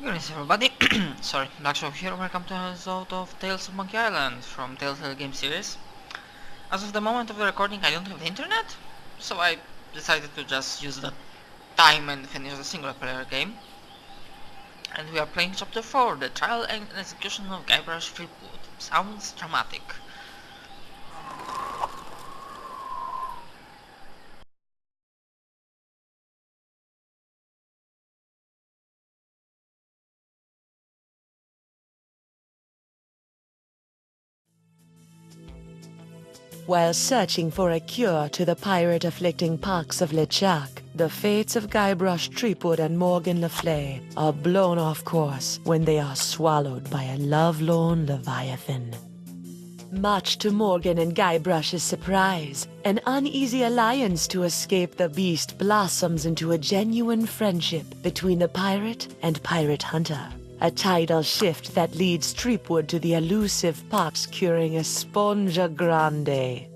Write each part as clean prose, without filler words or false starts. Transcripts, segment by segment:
Greetings everybody, sorry, Blackshow here, welcome to an episode of Tales of Monkey Island from Telltale Game Series. As of the moment of the recording I don't have the internet, so I decided to just use the time and finish the single player game. And we are playing Chapter 4, The Trial and Execution of Guybrush Threepwood. Sounds dramatic. While searching for a cure to the pirate-afflicting pox of LeChuck, the fates of Guybrush Threepwood and Morgan Le Fay are blown off course when they are swallowed by a lovelorn Leviathan. Much to Morgan and Guybrush's surprise, an uneasy alliance to escape the beast blossoms into a genuine friendship between the pirate and pirate hunter. A tidal shift that leads Threepwood to the elusive pox curing Esponja Grande.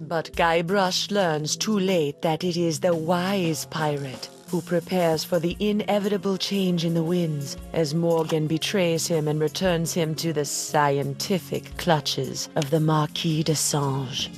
But Guybrush learns too late that it is the wise pirate who prepares for the inevitable change in the winds as Morgan betrays him and returns him to the scientific clutches of the Marquis de Sange.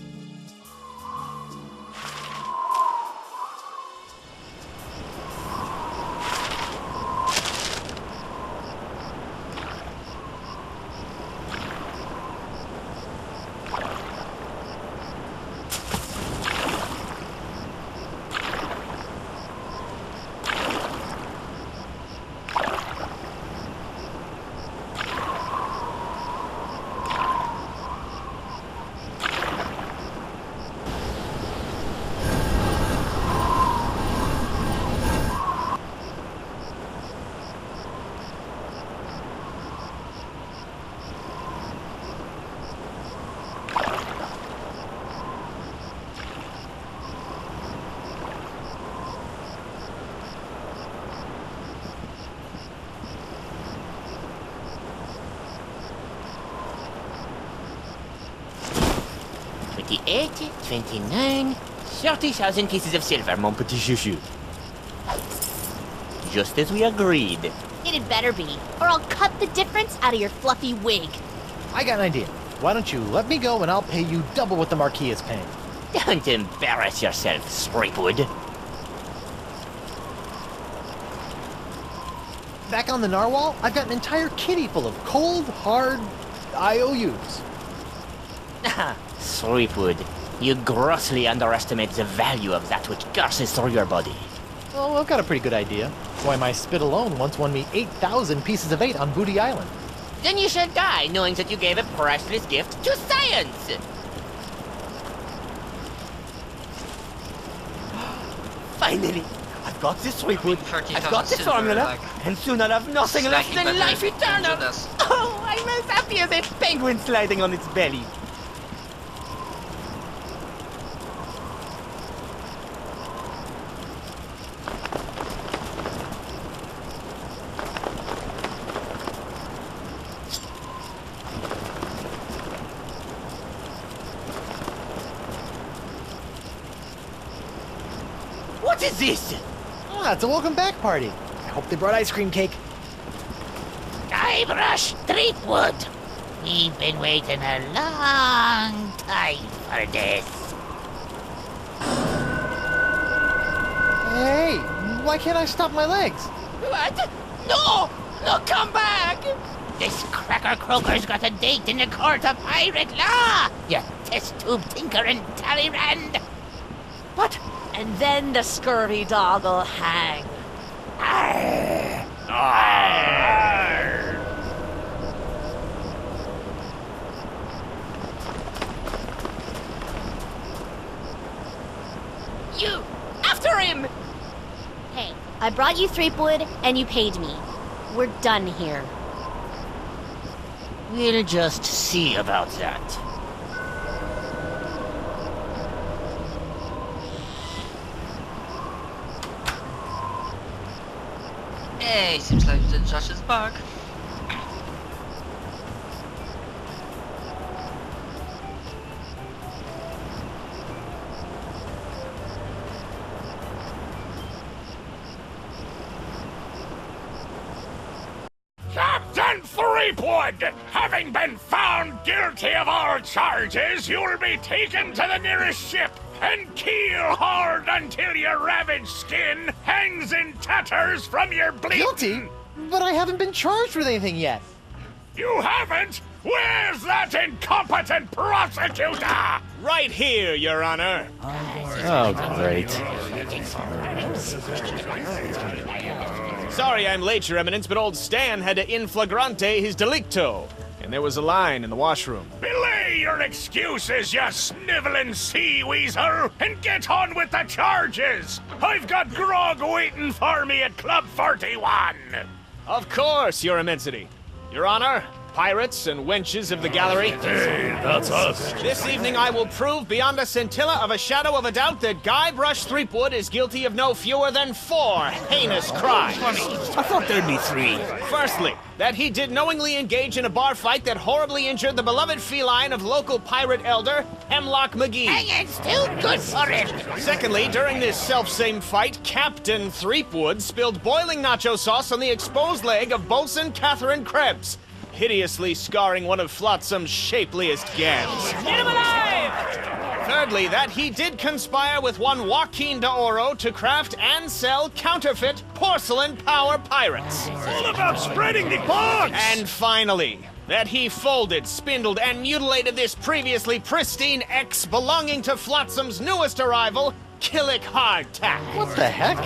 $28, $29, 30,000 pieces of silver, mon petit chouchou. Just as we agreed. It had better be, or I'll cut the difference out of your fluffy wig. I got an idea. Why don't you let me go and I'll pay you double what the Marquis is paying. Don't embarrass yourself, Threepwood. Back on the narwhal, I've got an entire kitty full of cold, hard IOUs. Threepwood, you grossly underestimate the value of that which courses through your body. Oh, I've got a pretty good idea. Why, my spit alone once won me 8,000 pieces of 8 on Booty Island. Then you shall die knowing that you gave a priceless gift to science! Finally! I've got this, Threepwood. I've got the formula, and soon I'll have nothing less than life eternal! Oh, I'm as happy as a penguin sliding on its belly. What is this? Ah, it's a welcome back party. I hope they brought ice cream cake. Guybrush Threepwood. We've been waiting a long time for this. Hey, why can't I stop my legs? What? No! No, come back! This cracker croaker's got a date in the court of pirate law! You test tube tinker and Talleyrand! What? And then the scurvy dog'll hang. Arr! Arr! You! After him! Hey, I brought you Threepwood, and you paid me. We're done here. We'll just see about that. Hey, seems like the judge is back. Captain Threepwood! Having been found guilty of all charges, you will be taken to the nearest ship and keel-hauled until your ravaged skin hangs in tatters from your bleeding. Guilty? But I haven't been charged with anything yet. You haven't? Where's that incompetent prosecutor? Right here, Your Honor. Oh, great. Sorry I'm late, Your Eminence, but old Stan had to in flagrante his delicto. And there was a line in the washroom. Belay your excuses, you sniveling sea weasel, and get on with the charges! I've got grog waiting for me at Club 41! Of course, Your Immensity. Your Honor, pirates and wenches of the gallery. Hey, that's us. This evening I will prove beyond a scintilla of a shadow of a doubt that Guybrush Threepwood is guilty of no fewer than 4 heinous crimes. I thought there'd be 3. Firstly, that he did knowingly engage in a bar fight that horribly injured the beloved feline of local pirate elder, Hemlock McGee. And it's too good for it. Secondly, during this self-same fight, Captain Threepwood spilled boiling nacho sauce on the exposed leg of Bosun Catherine Krebs, hideously scarring one of Flotsam's shapeliest gams. Get him alive! Thirdly, that he did conspire with one Joaquin de Oro to craft and sell counterfeit porcelain power pirates. All about spreading the bugs! And finally, that he folded, spindled, and mutilated this previously pristine ex belonging to Flotsam's newest arrival, Killick Hardtack. What the heck?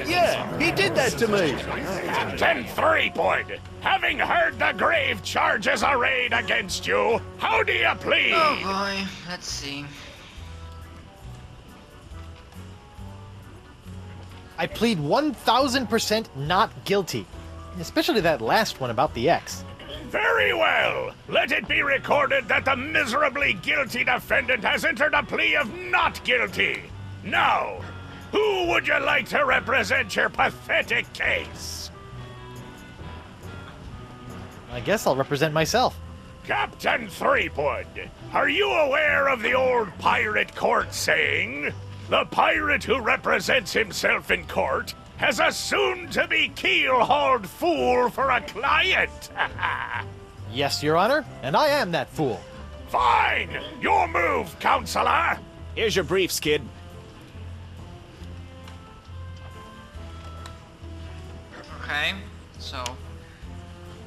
Yeah, he did that to me. Captain Threepwood, having heard the grave charges arrayed against you, how do you plead? Oh boy, let's see. I plead 1000% not guilty. Especially that last one about the ex. Very well. Let it be recorded that the miserably guilty defendant has entered a plea of not guilty. Now, who would you like to represent your pathetic case? I guess I'll represent myself. Captain Threepwood, are you aware of the old pirate court saying, "The pirate who represents himself in court has a soon-to-be keel-hauled fool for a client"? Yes, Your Honor, and I am that fool. Fine! Your move, Counselor! Here's your briefs, kid. Okay, so...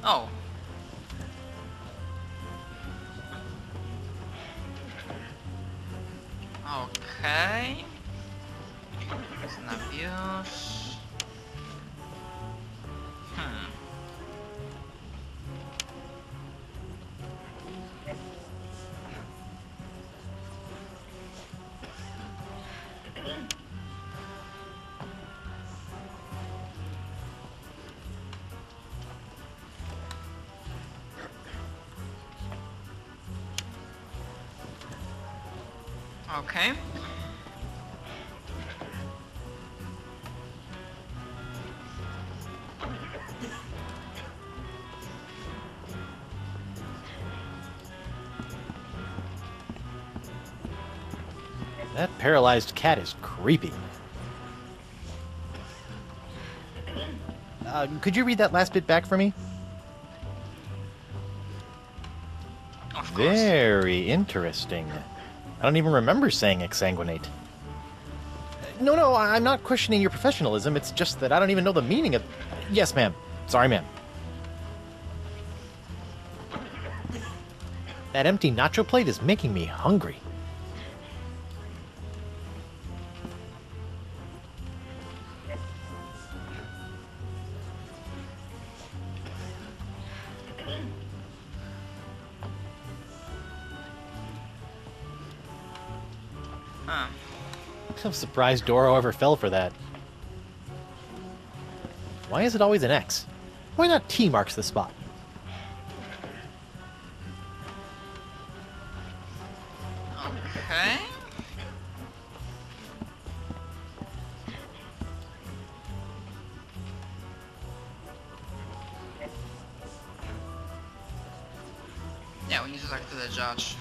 Oh. Okay. It's an abuse. Okay. That paralyzed cat is creepy. Could you read that last bit back for me? Of course. Very interesting. I don't even remember saying exsanguinate. No, I'm not questioning your professionalism. It's just that I don't even know the meaning of... Yes, ma'am. Sorry, ma'am. That empty nacho plate is making me hungry. I'm surprised Doro ever fell for that. Why is it always an X? Why not T marks the spot? Okay. Yeah, we need to talk to the judge.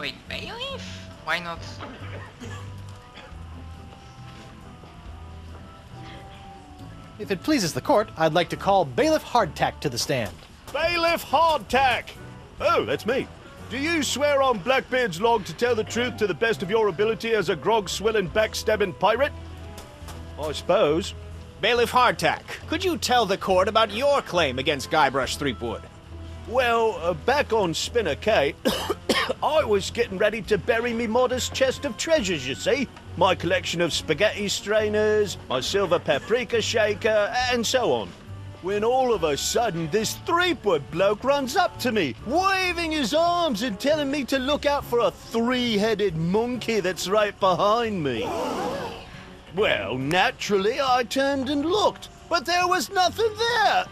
Wait, bailiff? Why not? If it pleases the court, I'd like to call Bailiff Hardtack to the stand. Bailiff Hardtack! Oh, that's me. Do you swear on Blackbeard's log to tell the truth to the best of your ability as a grog-swilling, backstabbing pirate? I suppose. Bailiff Hardtack, could you tell the court about your claim against Guybrush Threepwood? Well, back on Spinner Cay, I was getting ready to bury me modest chest of treasures, you see. My collection of spaghetti strainers, my silver paprika shaker, and so on. When all of a sudden, this Threepwood bloke runs up to me, waving his arms and telling me to look out for a three-headed monkey that's right behind me. Well, naturally, I turned and looked, but there was nothing there.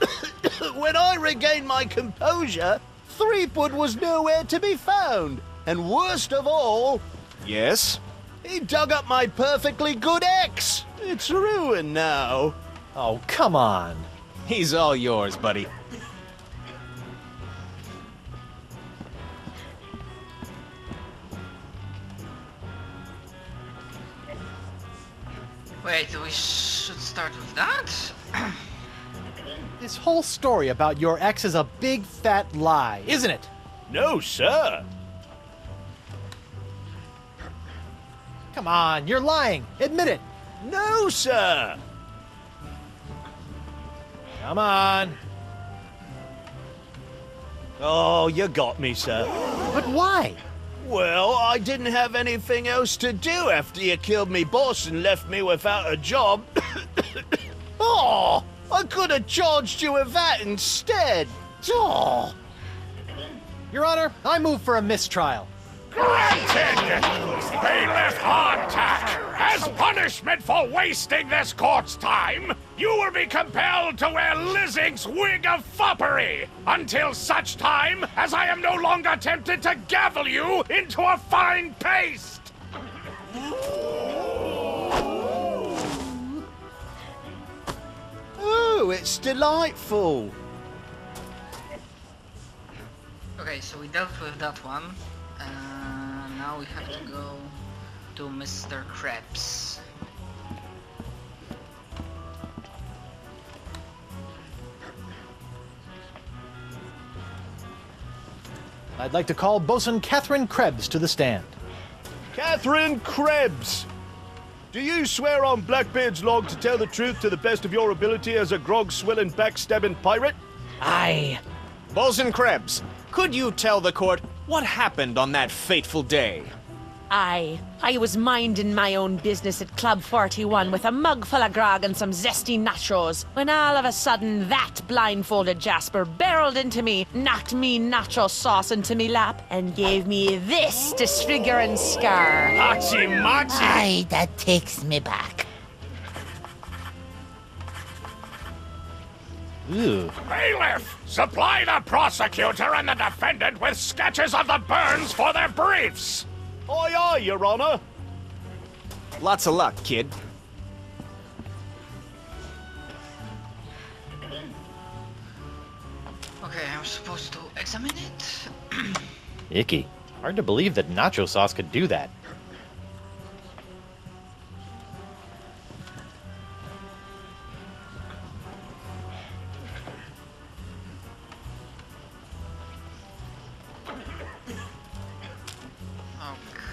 When I regained my composure, Threepwood was nowhere to be found. And worst of all... Yes? He dug up my perfectly good ex. It's ruined now. Oh, come on. He's all yours, buddy. Wait, we should start with that? This whole story about your ex is a big fat lie, isn't it? No, sir. Come on, you're lying. Admit it. No, sir. Come on. Oh, you got me, sir. But why? Well, I didn't have anything else to do after you killed me boss and left me without a job. Oh, I could have charged you with that instead. Oh. Your Honor, I move for a mistrial. Granted! Bailiff Hardtack, as punishment for wasting this court's time, you will be compelled to wear Lizzing's wig of foppery until such time as I am no longer tempted to gavel you into a fine paste! Oh, it's delightful. Okay, so we dealt with that one. Now we have to go to Mr. Krebs. I'd like to call Bosun Catherine Krebs to the stand. Catherine Krebs! Do you swear on Blackbeard's log to tell the truth to the best of your ability as a grog-swilling, backstabbing pirate? Aye. Bosun Krebs, could you tell the court what happened on that fateful day? Aye. I was minding my own business at Club 41 with a mug full of grog and some zesty nachos, when all of a sudden that blindfolded Jasper barreled into me, knocked me nacho sauce into me lap, and gave me this disfiguring scar. Hachi-machi! Aye, that takes me back. Ooh. Bailiff, supply the prosecutor and the defendant with sketches of the burns for their briefs! Aye, aye, Your Honor. Lots of luck, kid. Okay, I'm supposed to examine it. Icky. Hard to believe that nacho sauce could do that.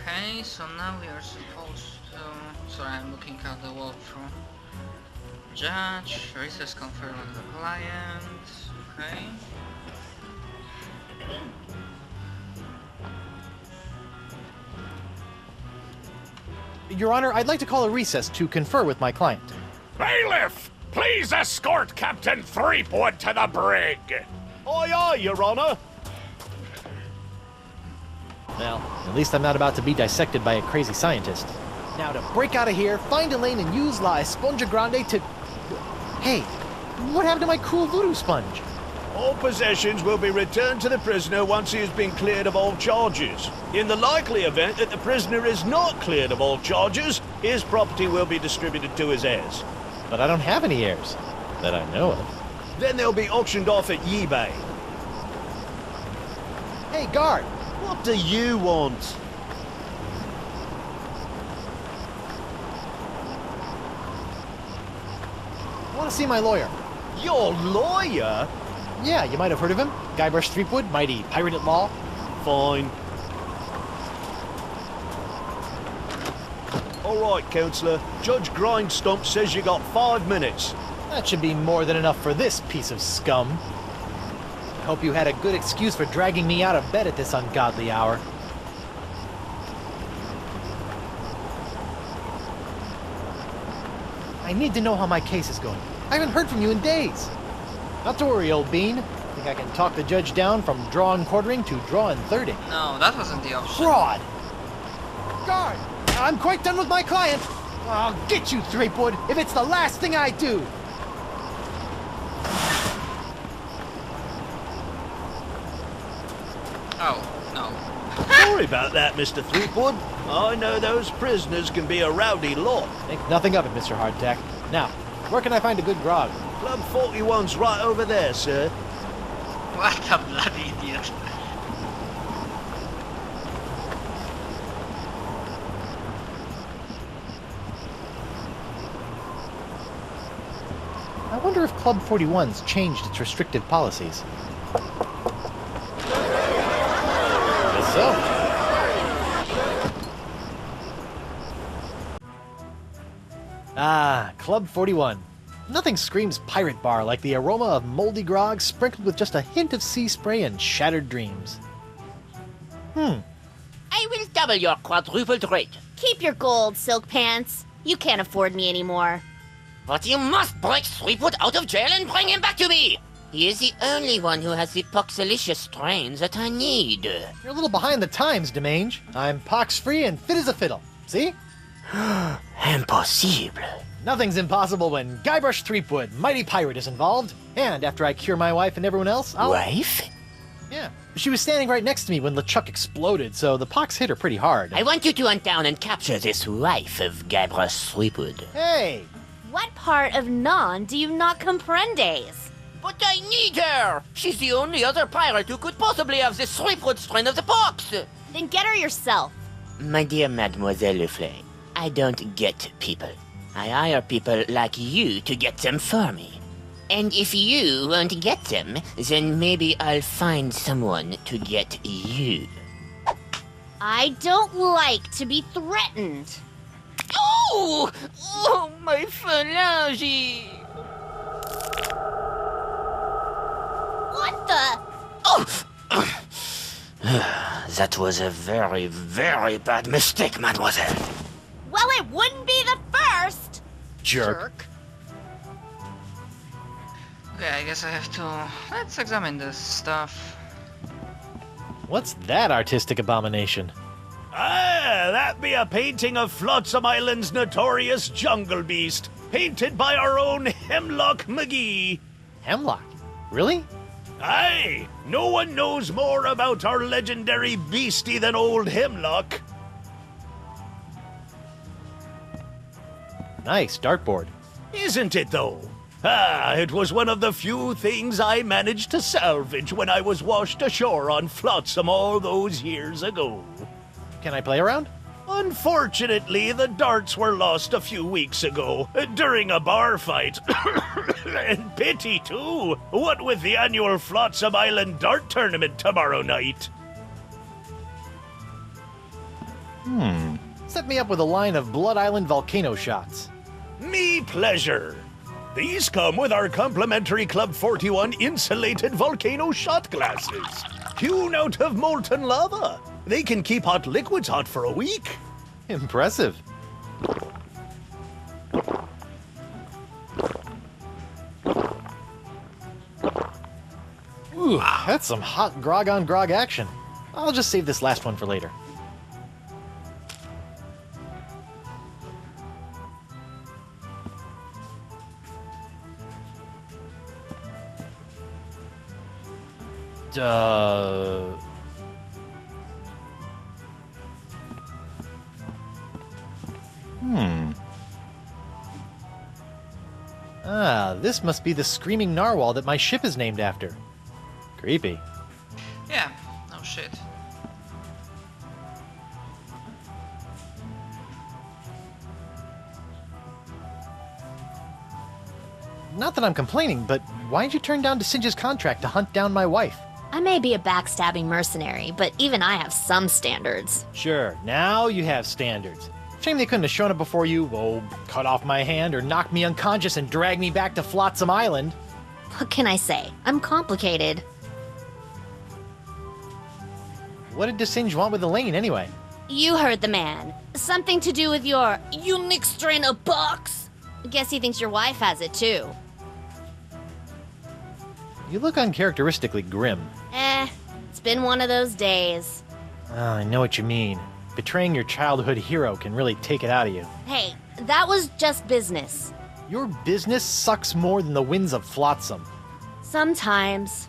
Okay, so now we are supposed to... Sorry, I'm looking at the walkthrough. Judge, recess confirmed with the client. Okay. Your Honor, I'd like to call a recess to confer with my client. Bailiff, please escort Captain Threepwood to the brig! Aye, aye, Your Honor. Well, at least I'm not about to be dissected by a crazy scientist. Now to break out of here, find Elaine and use La Esponja Grande to... Hey, what happened to my cool voodoo sponge? All possessions will be returned to the prisoner once he has been cleared of all charges. In the likely event that the prisoner is not cleared of all charges, his property will be distributed to his heirs. But I don't have any heirs that I know of. Then they'll be auctioned off at eBay. Hey, guard! What do you want? Want to see my lawyer? Your lawyer? Yeah, you might have heard of him. Guybrush Threepwood, mighty pirate at law. Fine. All right, Counselor. Judge Grindstump says you got 5 minutes. That should be more than enough for this piece of scum. I hope you had a good excuse for dragging me out of bed at this ungodly hour. I need to know how my case is going. I haven't heard from you in days. Not to worry, old bean. I think I can talk the judge down from draw and quartering to draw and thirding. No, that wasn't the option. Fraud! Guard! I'm quite done with my client. I'll get you, Threepwood, if it's the last thing I do. Oh, no. Sorry about that, Mr. Threepwood. I know those prisoners can be a rowdy lot. Think nothing of it, Mr. Hardtack. Now, where can I find a good grog? Club 41's right over there, sir. What a bloody idiot. I wonder if Club 41's changed its restrictive policies. Guess so. Ah, Club 41. Nothing screams pirate bar like the aroma of moldy grog sprinkled with just a hint of sea spray and shattered dreams. I will double your quadrupled rate. Keep your gold, Silk Pants. You can't afford me anymore. But you must break Threepwood out of jail and bring him back to me. He is the only one who has the poxalicious strains that I need. You're a little behind the times, Demange. I'm pox-free and fit as a fiddle. See? Impossible. Nothing's impossible when Guybrush Threepwood, mighty pirate, is involved. And after I cure my wife and everyone else, I'll... Wife? Yeah. She was standing right next to me when LeChuck exploded, so the pox hit her pretty hard. I want you to hunt down and capture this wife of Guybrush Threepwood. Hey! What part of Non do you not comprendes? But I need her! She's the only other pirate who could possibly have the Threepwood strain of the pox! Then get her yourself. My dear Mademoiselle Leflay, I don't get people. I hire people like you to get them for me. And if you won't get them, then maybe I'll find someone to get you. I don't like to be threatened. Oh! Oh, my phalange! What the? Oh! That was a very, very bad mistake, mademoiselle. Well, it wouldn't be the first. Jerk. Okay, I guess I have to... Let's examine this stuff. What's that artistic abomination? Ah, that be a painting of Flotsam Island's notorious jungle beast, painted by our own Hemlock McGee. Hemlock? Really? Aye, no one knows more about our legendary beastie than old Hemlock. Nice dartboard. Isn't it, though? Ah, it was one of the few things I managed to salvage when I was washed ashore on Flotsam all those years ago. Can I play around? Unfortunately, the darts were lost a few weeks ago, during a bar fight. And pity, too, what with the annual Flotsam Island Dart Tournament tomorrow night. Set me up with a line of Blood Island volcano shots. Me pleasure. These come with our complimentary Club 41 insulated volcano shot glasses, hewn out of molten lava. They can keep hot liquids hot for a week. Impressive. Ooh, that's some hot grog on grog action. I'll just save this last one for later. Ah, this must be the screaming narwhal that my ship is named after. Creepy. Yeah, no shit. Not that I'm complaining, but why'd you turn down DeSinge's contract to hunt down my wife? I may be a backstabbing mercenary, but even I have some standards. Sure, now you have standards. Shame they couldn't have shown up before you, cut off my hand or knocked me unconscious and dragged me back to Flotsam Island. What can I say? I'm complicated. What did DeSinge want with Elaine, anyway? You heard the man. Something to do with your unique strain of box. Guess he thinks your wife has it too. You look uncharacteristically grim. It's been one of those days. Oh, I know what you mean. Betraying your childhood hero can really take it out of you. Hey, that was just business. Your business sucks more than the winds of Flotsam. Sometimes.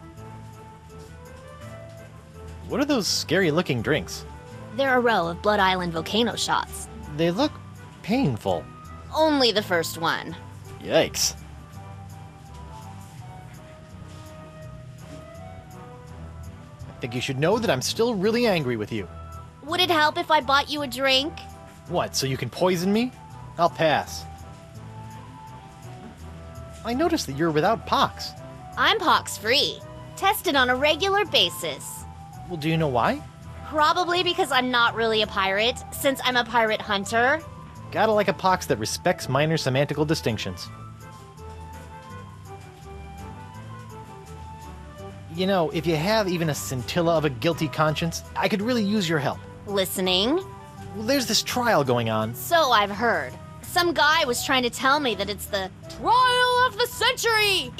What are those scary-looking drinks? They're a row of Blood Island volcano shots. They look painful. Only the first one. Yikes. I think you should know that I'm still really angry with you. Would it help if I bought you a drink? What, so you can poison me? I'll pass. I noticed that you're without pox. I'm pox-free. Tested on a regular basis. Well, do you know why? Probably because I'm not really a pirate, since I'm a pirate hunter. Gotta like a pox that respects minor semantical distinctions. You know, if you have even a scintilla of a guilty conscience, I could really use your help. Listening? Well, there's this trial going on. So I've heard. Some guy was trying to tell me that it's the trial of the century!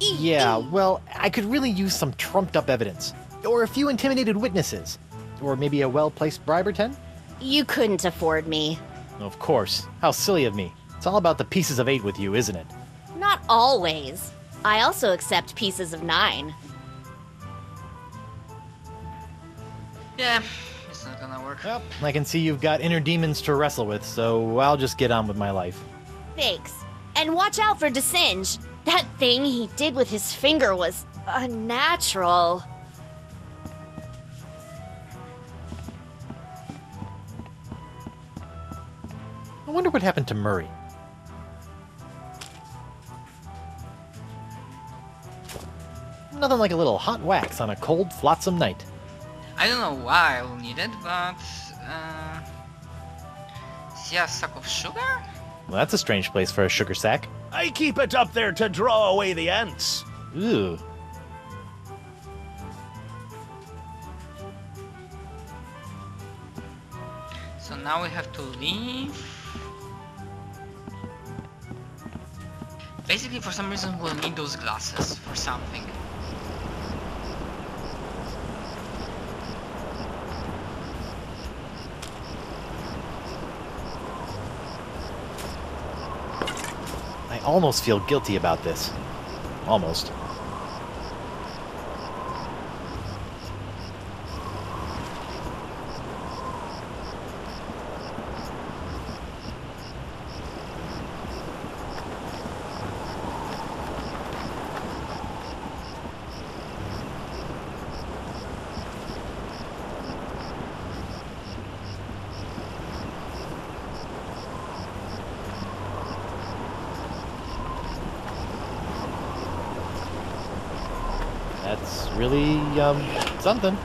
Yeah, well, I could really use some trumped-up evidence. Or a few intimidated witnesses. Or maybe a well-placed bribe or 10? You couldn't afford me. Of course. How silly of me. It's all about the pieces of 8 with you, isn't it? Not always. I also accept pieces of 9. Yeah, it's not gonna work. Well, I can see you've got inner demons to wrestle with, so I'll just get on with my life. Thanks. And watch out for DeSinge. That thing he did with his finger was unnatural. I wonder what happened to Murray. Nothing like a little hot wax on a cold, flotsam night. I don't know why I will need it, but... see a sack of sugar? Well, that's a strange place for a sugar sack. I keep it up there to draw away the ants. Ooh. So now we have to leave. Basically, for some reason, we'll need those glasses for something. I almost feel guilty about this. Almost. That's really, something.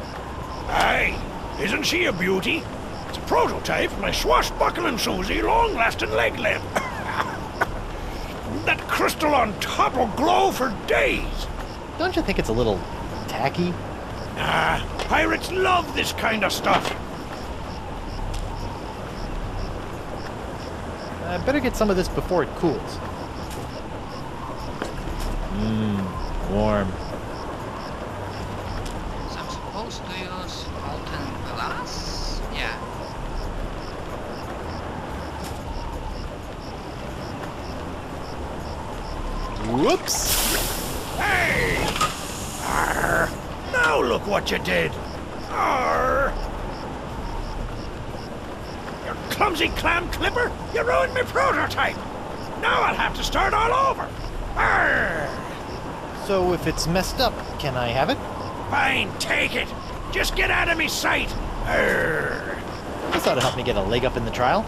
Aye, isn't she a beauty? It's a prototype for my swashbuckling Susie long-lasting leg lamp. That crystal on top will glow for days. Don't you think it's a little tacky? Nah, pirates love this kind of stuff. I better get some of this before it cools. Warm. So I'm supposed to use molten glass? Yeah. Whoops! Hey! Arr! Now look what you did! Arr! You clumsy clam clipper! You ruined my prototype! Now I'll have to start all over! Arr! So if it's messed up, can I have it? Fine, take it! Just get out of me sight! Arr! This ought to help me get a leg up in the trial.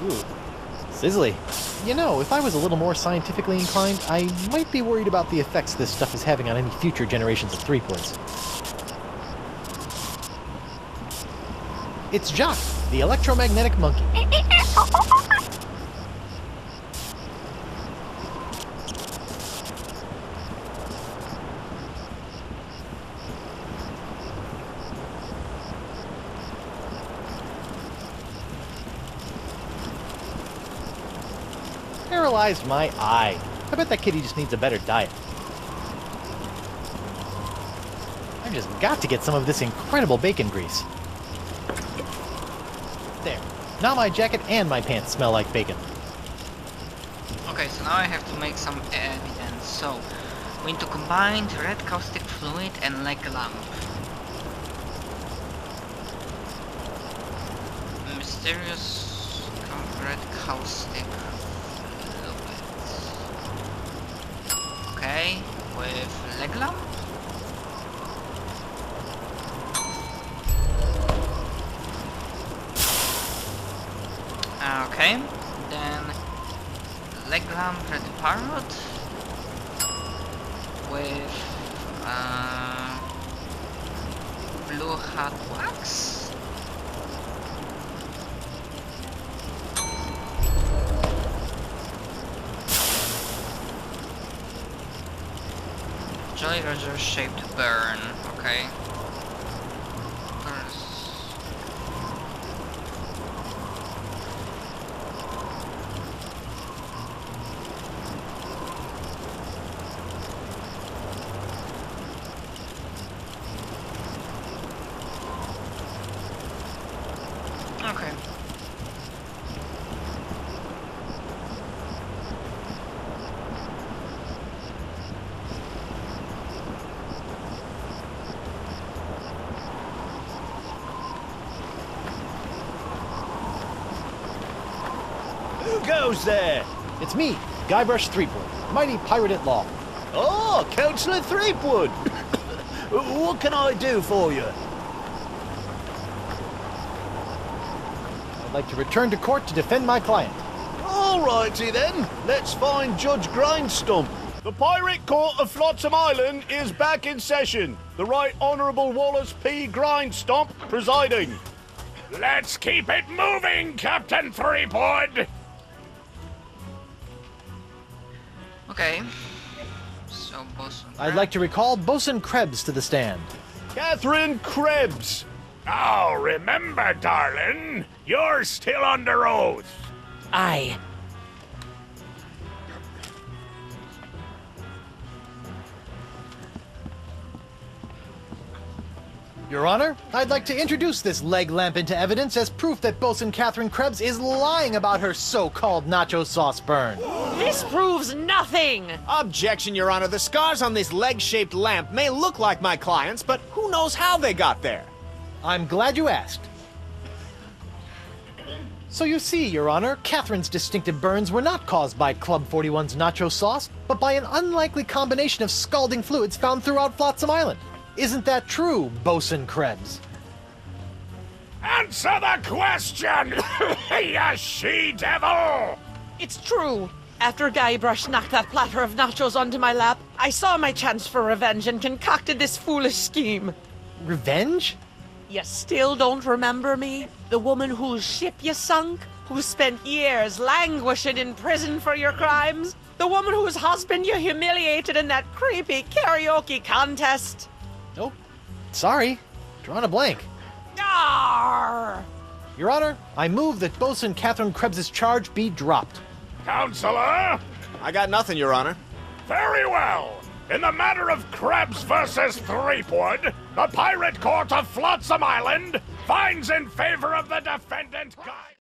Ooh. Sizzly. You know, if I was a little more scientifically inclined, I might be worried about the effects this stuff is having on any future generations of threepwods. It's Jock, the electromagnetic monkey. Paralyzed my eye. I bet that kitty just needs a better diet. I've just got to get some of this incredible bacon grease. There. Now my jacket and my pants smell like bacon. Okay, so now I have to make some evidence. So, we need to combine red caustic fluid and leg lamp. Mysterious red caustic fluid. Okay, with leg lamp. Okay, then leg lamp red parrot with blue hat wax. Jolly Roger shaped burn, okay. Okay. Who goes there? It's me, Guybrush Threepwood, mighty pirate at law. Oh, Councillor Threepwood. What can I do for you? I'd like to return to court to defend my client. All righty then. Let's find Judge Grindstump. The Pirate Court of Flotsam Island is back in session. The Right Honourable Wallace P. Grindstump presiding. Let's keep it moving, Captain Threepwood! Okay. So, bosun. I'd like to recall Bosun Krebs to the stand. Catherine Krebs. Now, remember, darling, you're still under oath. Aye. Your Honor, I'd like to introduce this leg lamp into evidence as proof that Bosun Catherine Krebs is lying about her so-called nacho sauce burn. This proves nothing! Objection, Your Honor. The scars on this leg-shaped lamp may look like my client's, but who knows how they got there? I'm glad you asked. So you see, Your Honor, Catherine's distinctive burns were not caused by Club 41's nacho sauce, but by an unlikely combination of scalding fluids found throughout Flotsam Island. Isn't that true, Bosun Krebs? Answer the question, you she-devil! It's true. After Guybrush knocked that platter of nachos onto my lap, I saw my chance for revenge and concocted this foolish scheme. Revenge? You still don't remember me? The woman whose ship you sunk? Who spent years languishing in prison for your crimes? The woman whose husband you humiliated in that creepy karaoke contest? Nope. Sorry. Drawing a blank. Arr! Your Honor, I move that Bosun Catherine Krebs' charge be dropped. Counselor? I got nothing, Your Honor. Very well. In the matter of Krebs versus Threepwood, the Pirate Court of Flotsam Island finds in favor of the defendant, Guy.